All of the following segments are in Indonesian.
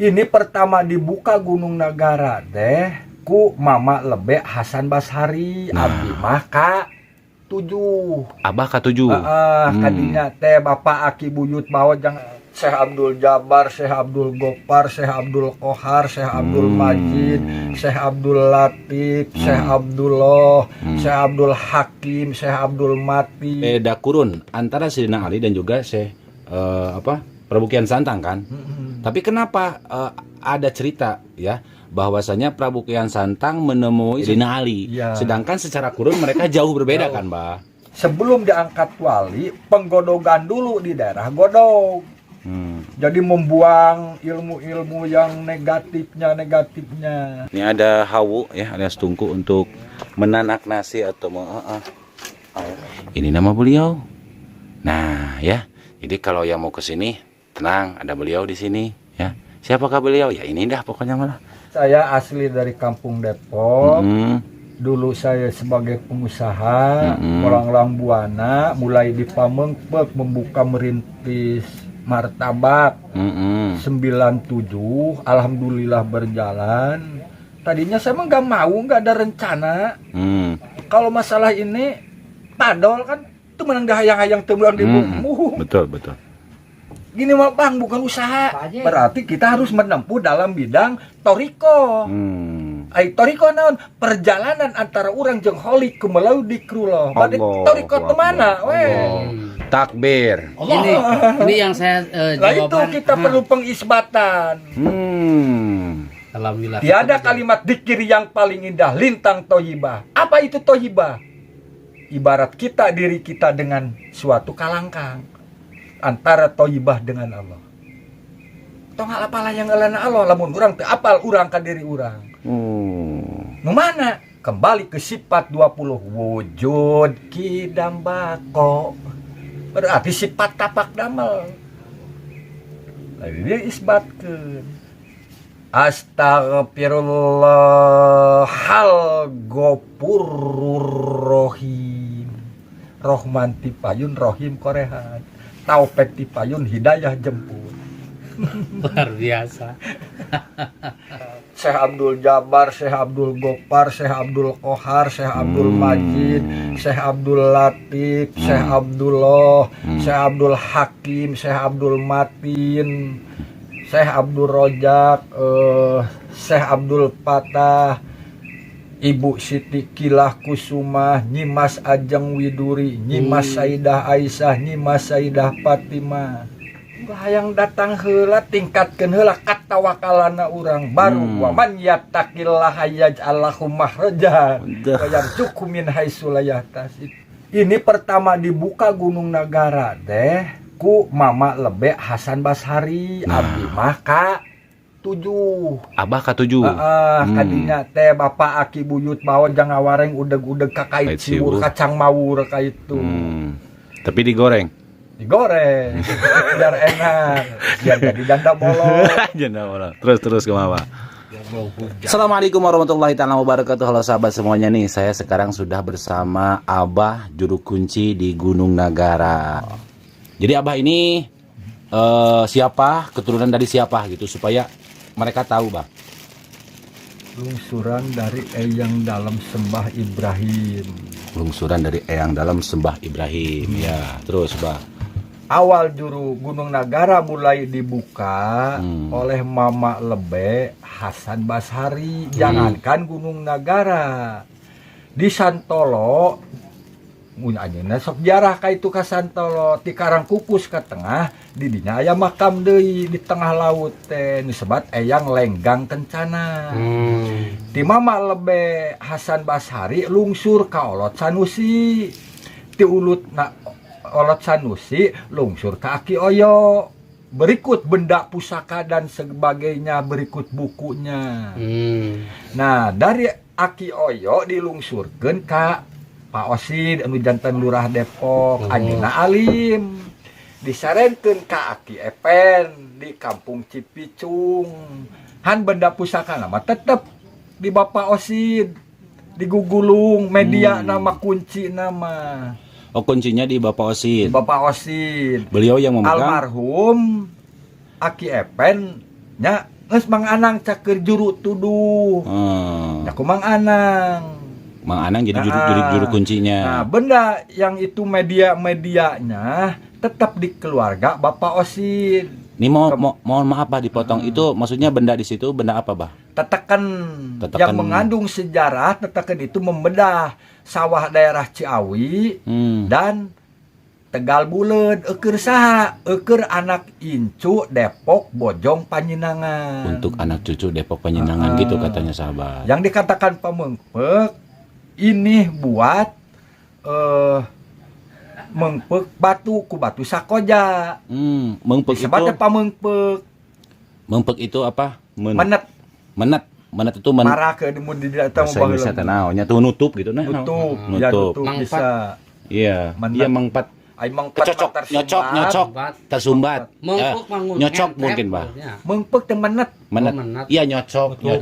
Ini pertama dibuka Gunung Nagara teh ku Mama Lebe Hasan Bashari. Abdi mah ka 7. Abah ka-7. Kadinya teh Bapak Aki Buyut bawa jang Syekh Abdul Jabar, Syekh Abdul Gopar, Syekh Abdul Kohar, Syekh Abdul Majid, Syekh Abdul Latif, Syekh Abdullah, Syekh Abdul Hakim, Syekh Abdul Mati. Beda kurun antara Sayyidina Ali dan juga Syekh Prabu Kian Santang kan. Tapi kenapa ada cerita ya bahwasanya Prabu Kian Santang menemui Sayyidina Ali, sedangkan secara kurun mereka jauh berbeda kan, Mbah? Sebelum diangkat wali, penggodogan dulu di daerah Godog. Jadi membuang ilmu-ilmu yang negatifnya. Ini ada hawu ya, alias tungku untuk menanak nasi atau ini nama beliau. Nah ya, jadi kalau yang mau ke sini tenang, ada beliau di sini ya. Siapakah beliau? Ya ini dah pokoknya malah. Saya asli dari Kampung Depok. Dulu saya sebagai pengusaha orang Buana, mulai di Pamengpek membuka merintis martabak. 97 alhamdulillah berjalan. Tadinya saya mah nggak ada rencana. Kalau masalah ini padol kan itu menang dahayang-hayang temuan di bumi. Betul. Gini mah Bang, bukan usaha. Berarti kita harus menempuh dalam bidang toriko. Toriko naon? Perjalanan antara orang jeung holik ke melau dikrullah. Bade toriko teu mana we? Takbir. Ini yang saya Nah itu kita perlu pengisbatan. Alhamdulillah. Tiada kalimat dzikir yang paling indah lintang tohibah. Apa itu tohibah? Ibarat kita diri kita dengan suatu kalangkang antara tohibah dengan Allah. Tong apalah yang ngalana Allah lamun urang teu apal urang ka diri urang. Nu mana? Kembali ke sifat 20 wujud kidam bako. Berarti sifat tapak damel. Lalu dia isbatkeun. Astaghfirullahal ghafurur rahim. Rahman tipayun, rahim korehan. Taufik tipayun, hidayah jemput. Luar biasa. Syekh Abdul Jabar, Syekh Abdul Gopar, Syekh Abdul Kohar, Syekh Abdul Majid, Syekh Abdul Latif, Syekh Abdullah, Syekh Abdul Hakim, Syekh Abdul Matin, Syekh Abdul Rojak, Syekh Abdul Patah, Ibu Siti Kilah Kusumah, Nyimas Ajeng Widuri, Nyimas Saidah Aisyah, Nyimas Saidah Fatimah. Hayang datang heula tingkatkeun heula katawakalana urang baru wa man yattaqillaha yaj'allahu makhraja wa yarzuqhu min haitsu la yahtasib. Ini pertama dibuka Gunung Nagara teh ku Mama Lebe Hasan Bashari. Abdi mah ka 7. Abah ka-7. Kadinya teh Bapak Aki Buyut bawa jang ngawareng udeg-udeg ka kait siwur kacang mawur ka itu. Tapi digoreng. Digoreng biar enak, biar jadi janda bolong. Janda bolong. Terus ke Mama. Assalamualaikum warahmatullahi wabarakatuh. Halo sahabat semuanya nih, saya sekarang sudah bersama Abah Juru Kunci di Gunung Nagara. Jadi Abah ini siapa, keturunan dari siapa gitu supaya mereka tahu, Bang. Lungsuran dari Eyang Dalam Sembah Ibrahim. Lungsuran dari Eyang Dalam Sembah Ibrahim. Ya, terus, Bang. Awal juru Gunung Nagara mulai dibuka oleh Mama Lebe Hasan Bashari. Jangankan Gunung Nagara, di Santolo munyanyeuna sok jarah ka itu ka Santolo, ti Karangkukus ka tengah, di dinya aya makam deui di tengah laut teh disebat Eyang Lenggang Kencana. Ti Mama Lebe Hasan Bashari lungsur ka Olot Sanusi. Ti ulutna Olot Sanusi lungsur ke Aki Oyo. Berikut benda pusaka dan sebagainya, berikut bukunya. Nah dari Aki Oyo dilungsurkeun ka Pak Osid anu janten Lurah Depok, Anjuna Alim. Disarenkeun ka Aki Epen di Kampung Cipicung. Han benda pusaka nama tetep di Bapak Osid, di Gugulung, media nama kunci nama. Oh, kuncinya di Bapak Osid. Bapak Osid. Beliau yang memegang. Almarhum Aki Epen nya Geus Mang Anang caker juru tuduh. Ya ku Mang Anang. Mang Anang jadi juru kuncinya. Nah, benda yang itu medianya tetap di keluarga Bapak Osin. Ini mohon maaf Bah dipotong. Itu maksudnya benda di situ benda apa Bah? Tetekan yang mengandung sejarah. Tetekan itu membedah sawah daerah Ciawi dan Tegal Buleud, eukeur saha? Eukeur anak incu Depok Bojong Panjenengan. Untuk anak cucu Depok Panjenengan gitu katanya sahabat. Yang dikatakan pamengpek ini buat mengpek batu ku batu sakoja. Mengpek itu disebutnya pamengpek. Mengpek itu apa? Menet. Menet itu marah ke mun di datang bahasa Indonesia teh naonnya tuh nutup gitu nah. Nutup. Ya, nutup bisa. Iya. Iya mengpat. Cocok, nyocok, tersumbat. Mengpek nyocok mungkin Bah. Mengpek teh menet. Iya nyocokan.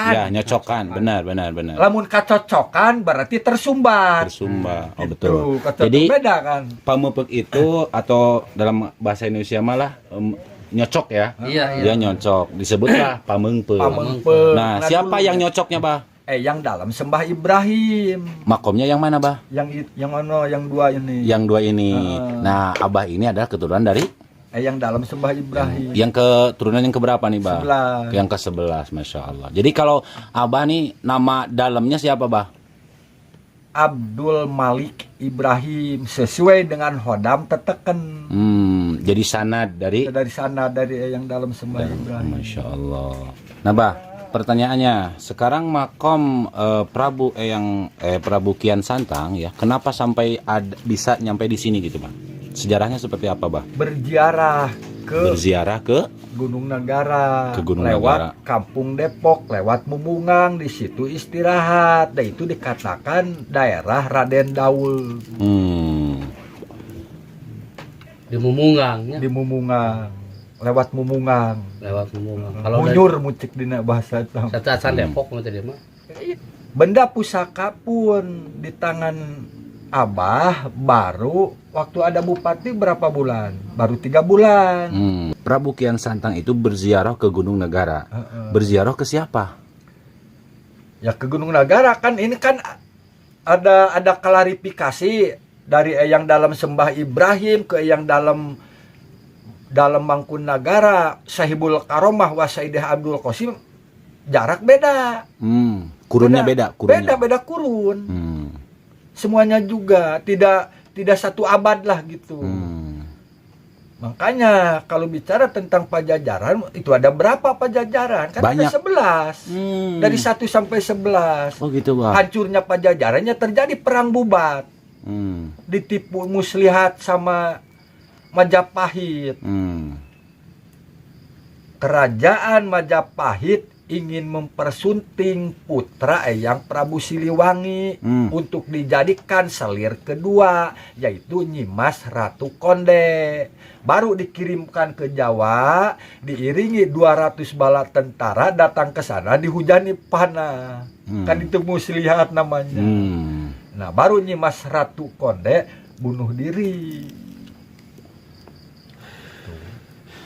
Ya nyocokan, benar. Lamun kacocokan berarti tersumbat. Oh betul. Jadi beda kan. Pamepek itu atau dalam bahasa Indonesia malah nyocok ya. Iya. Dia nyocok, disebutlah pamengpek. Nah, siapa yang nyocoknya, Bah? Yang dalam sembah Ibrahim. Makomnya yang mana, Bah? Yang mana? Yang dua ini. Yang dua ini. Nah, Abah ini adalah keturunan dari yang dalam sembah Ibrahim. Yang keturunan yang keberapa nih, Bah? 11. Yang ke-11, Masya Allah. Jadi kalau Abah nih nama dalamnya siapa, Bah? Abdul Malik Ibrahim, sesuai dengan hodam teteken. Jadi sanad dari sana dari yang dalam sembah Ibrahim. Masya Allah. Nah, Bah, pertanyaannya, sekarang makom Prabu Kian Santang ya, kenapa sampai bisa nyampe di sini gitu, Bang? Sejarahnya seperti apa, Bah? Berziarah ke Gunung Nagara, lewat Kampung Depok, lewat Mumungang, di situ istirahat. Dan itu dikatakan daerah Raden Daul. Di Mumungang ya? Di Mumungang. Lewat Mumungang. Kalau munyur mucik dina bahasa tam. Satasan Depok mah tadi mah. Benda pusaka pun di tangan Abah baru waktu ada bupati berapa bulan? Baru 3 bulan. Prabu Kian Santang itu berziarah ke Gunung Nagara. Berziarah ke siapa? Ya ke Gunung Nagara kan ini kan ada klarifikasi dari yang dalam sembah Ibrahim ke yang dalam Mangkun Nagara Sahibul Karomah wa Saidah Abdul Qasim jarak beda. Kurunnya beda. Beda kurun. Semuanya juga tidak satu abad lah gitu. Makanya kalau bicara tentang Pajajaran itu ada berapa Pajajaran? Kan banyak. Ada 11. Dari 1 sampai 11. Oh gitu, Bang. Hancurnya Pajajarannya terjadi perang bubat. Ditipu Muslihat sama Majapahit. Kerajaan Majapahit ingin mempersunting putra Eyang Prabu Siliwangi untuk dijadikan selir kedua, yaitu Nyimas Ratu Konde. Baru dikirimkan ke Jawa, diiringi 200 bala tentara datang ke sana dihujani panah. Kan itu Muslihat namanya. Nah, baru Nyimas Ratu Konde bunuh diri.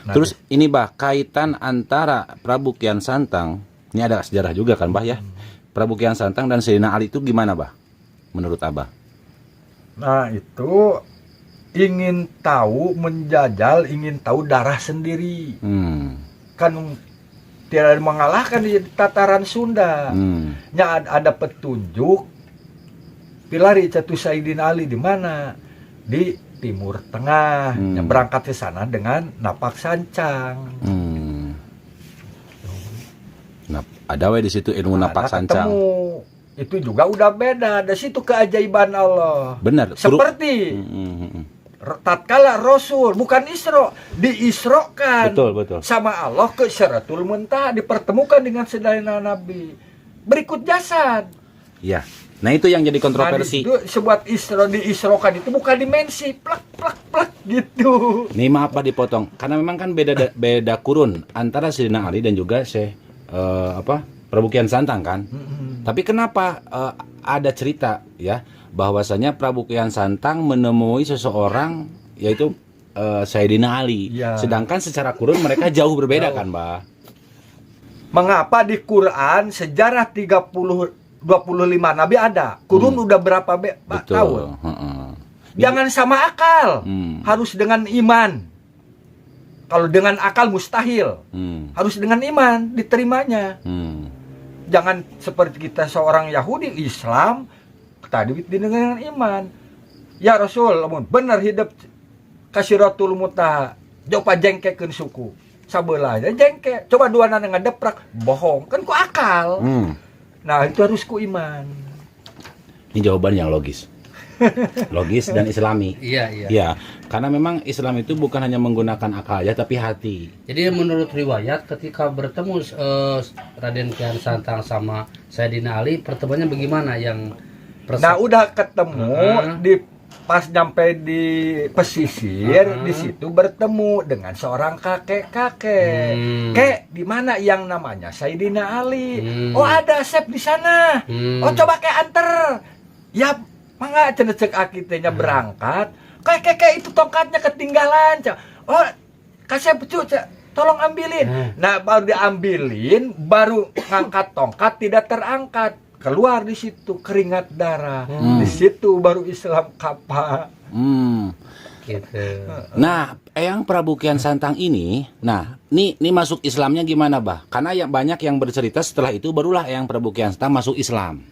Terus ini Bah, kaitan antara Prabu Kian Santang, ini ada sejarah juga kan Bah ya. Prabu Kian Santang dan Sayyidina Ali itu gimana Bah? Menurut Abah? Nah itu ingin tahu, menjajal, ingin tahu darah sendiri. Kan tidak mengalahkan di tataran Sunda. Ada petunjuk pilari Catu Sayyidina Ali di mana? Di Timur Tengah, yang berangkat ke sana dengan napak sancang. Nah, ada di situ ilmu napak sancang. Itu juga udah beda. Dari situ keajaiban Allah. Benar. Seperti tatkala Rasul bukan Isra, diisrokan betul. sama Allah ke Syaratul Muntaha, dipertemukan dengan sedayana Nabi. Berikut jasad. Ya. Nah itu yang jadi kontroversi. Itu sebuah diisrokan itu bukan dimensi plak gitu. Nih maaf Pak dipotong, karena memang kan beda kurun antara Sayyidina Ali dan juga Prabu Kian Santang kan. Tapi kenapa ada cerita ya bahwasanya Prabu Kian Santang menemui seseorang yaitu Sayyidina Ali, sedangkan secara kurun mereka jauh berbeda kan, Mbak? Mengapa di Quran sejarah 25 nabi ada? Kurun udah berapa tahun? Jangan sama akal. Harus dengan iman. Kalau dengan akal mustahil. Harus dengan iman diterimanya. Jangan seperti kita seorang Yahudi, Islam, tadi dengan iman. Ya Rasul, benar hidup kasiratul muta, jopa jengkekeun suku. Sabelahnya jengke. Coba dua nana ngedeprak, bohong. Kan ku akal. Nah, itu harus ku iman. Ini jawaban yang logis. Logis dan islami. Iya. Ya, karena memang Islam itu bukan hanya menggunakan akal aja tapi hati. Jadi menurut riwayat ketika bertemu Raden Kian Santang sama Sayyidina Ali, pertemuannya bagaimana yang Nah, udah ketemu di pas nyampe di pesisir, di situ bertemu dengan seorang kakek-kakek. Kek, di mana yang namanya Sayyidina Ali? Oh, ada Sep di sana. Oh, coba kek anter. Ya, mangga cenah cek akitenya berangkat. Kek itu tongkatnya ketinggalan. Oh, kasih pecu, tolong ambilin. Nah, baru diambilin, baru ngangkat tongkat tidak terangkat. Keluar di situ keringat darah. Di situ baru Islam kapal. gitu. Nah, Eyang Prabu Kian Santang ini, nah, ini masuk Islamnya gimana, Bah? Karena yang banyak yang bercerita setelah itu barulah Eyang Prabu Kian Santang masuk Islam.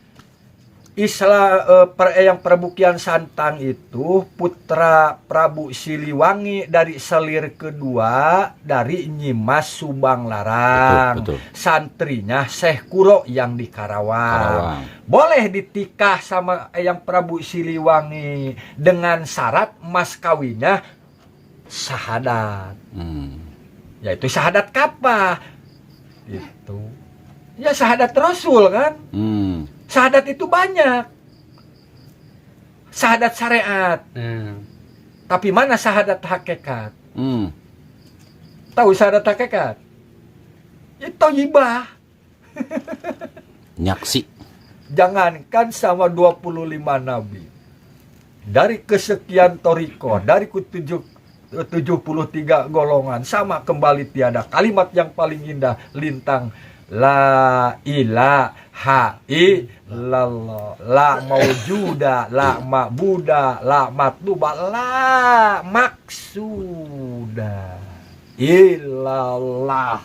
Eyang Prabu Kian Santang itu putra Prabu Siliwangi dari selir kedua dari Nyimas Subang Larang. Betul. Santrinya Syekh Kuro yang di Karawang. Boleh ditikah sama Eyang Prabu Siliwangi dengan syarat mas kawinnya syahadat. Yaitu syahadat kapah. Itu. Ya syahadat Rasul kan? Syahadat itu banyak. Syahadat syariat. Tapi mana syahadat hakikat? Tahu syahadat hakikat? Itu thayyibah. Nyaksi. Jangankan sama 25 nabi. Dari kesekian toriko, dari 73 golongan, sama kembali tiada. Kalimat yang paling indah, lintang. La ilaha illallah, la maujuda, la ma'buda, la matluba, la maksuda illallah.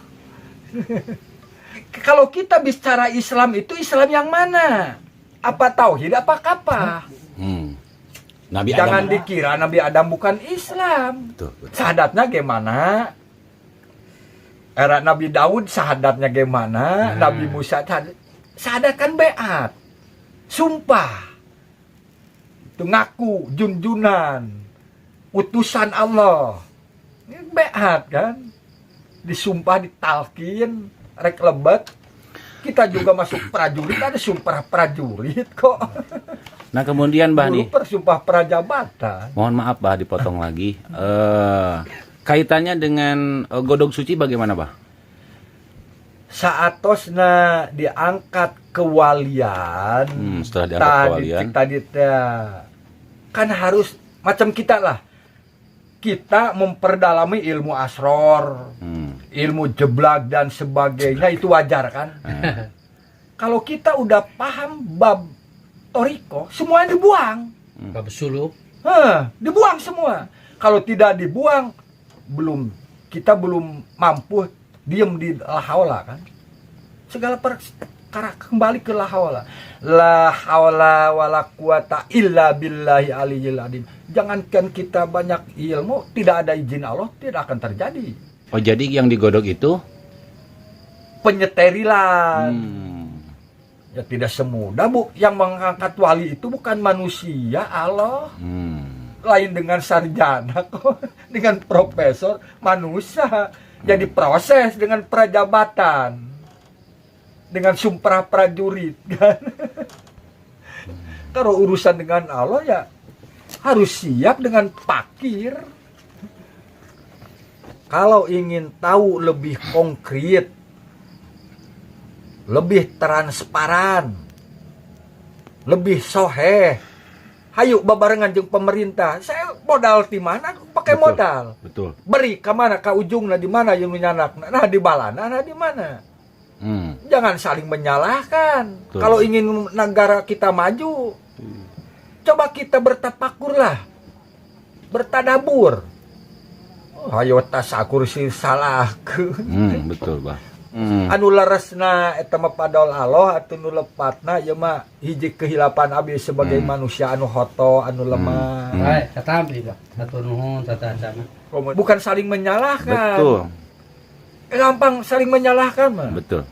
Kalau kita bicara Islam itu Islam yang mana? Apa tauhid apa kapah? Nabi Jangan Adam. dikira Nabi Adam bukan Islam. Betul. Syahadatnya gimana? Era Nabi Daud syahadatnya gimana? Nabi Musa syahadat kan beat. Sumpah. Itu ngaku junjunan. Utusan Allah. Ini beat kan? Disumpah ditalkin, rek lebet. Kita juga masuk prajurit, ada sumpah prajurit kok. Nah, kemudian Bah nih. Persumpah prajabatan. Mohon maaf Bah dipotong lagi. Kaitannya dengan godog suci bagaimana, Bah? Saatosna diangkat kewalian, setelah diangkat kewalian, tadi kan harus macam kita lah. Kita memperdalami ilmu asror, ilmu jeblak dan sebagainya, itu wajar kan? Kalau kita udah paham bab toriko, semuanya dibuang. Bab suluk. Dibuang semua. Kalau tidak dibuang, kita belum mampu diem di lahaula kan. Segala perkara kembali ke lahaula. La haula wala quwata illa billahi aliyil adim. Jangankan kita banyak ilmu, tidak ada izin Allah, tidak akan terjadi. Oh, jadi yang digodok itu penyeterilan. Ya tidak semudah, Bu. Yang mengangkat wali itu bukan manusia, Allah. Lain dengan sarjana kok, dengan profesor, manusia. Jadi proses dengan prajabatan, dengan sumpah prajurit kan. Kalau urusan dengan Allah ya harus siap dengan pakir. Kalau ingin tahu lebih konkret, lebih transparan, lebih soheh, hayu babarengan jeung pemerintah. Saya modal di mana? Pakai modal. Betul. Beri ke mana? Ke ujungna di mana yang menyanak? Nah di balana, nah di mana? Jangan saling menyalahkan. Betul. Kalau ingin negara kita maju, coba kita bertafakurlah, bertadabur. Oh, ayo tasakur sih salah ke. Betul, Bah. Anu laresna eta mah padol Allah atuh nu lepatna ieu mah hiji kehilapan abdi sebagai manusia anu hoto, anu lemah. Baik, katampi Bah. Hatur nuhun tata acana. Bukan saling menyalahkan. Betul. Gampang saling menyalahkan mah. Betul.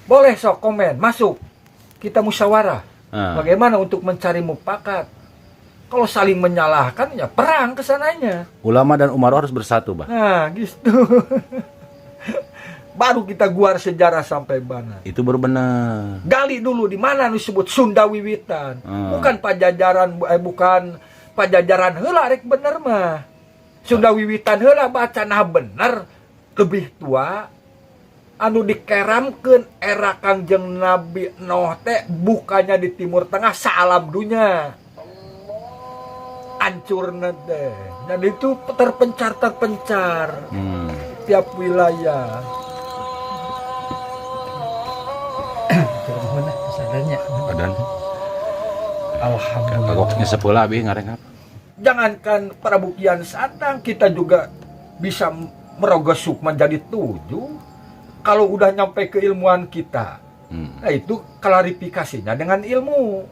Boleh sok komen, masuk. Kita musyawarah. Ah. Bagaimana untuk mencari mufakat? Kalau saling menyalahkan ya perang kesananya. Ulama dan umarok harus bersatu, Bah. Nah, gitu. Baru kita guar sejarah sampai mana. Itu baru benar. Gali dulu di mana disebut Sunda Wiwitan. Bukan Pajajaran, bukan Pajajaran heula rek bener mah. Sunda Wiwitan heula baca nah bener lebih tua anu dikeramkeun era Kangjeng Nabi Nuh teh bukannya di Timur Tengah saalam dunya. Hancurna teh. Dan itu terpencar tiap wilayah. Dan Alhamdulillah. kagoknya sepulah abi ngareng apa? Jangankan Prabu Kian Santang, kita juga bisa merogosuk menjadi 7. Kalau udah nyampe keilmuan kita, nah itu klarifikasinya dengan ilmu.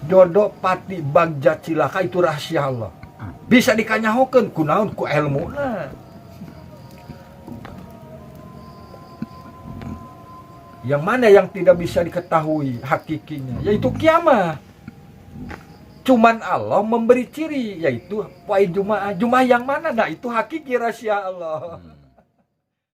Jodoh pati bagja cilaka itu rahasia Allah. Bisa dikanyahokeun kunaon ku ilmu. Yang mana yang tidak bisa diketahui hakikinya, yaitu kiamat. Cuman Allah memberi ciri, yaitu poe Jumaah. Jumaah yang mana? Nah itu hakiki rahasia Allah.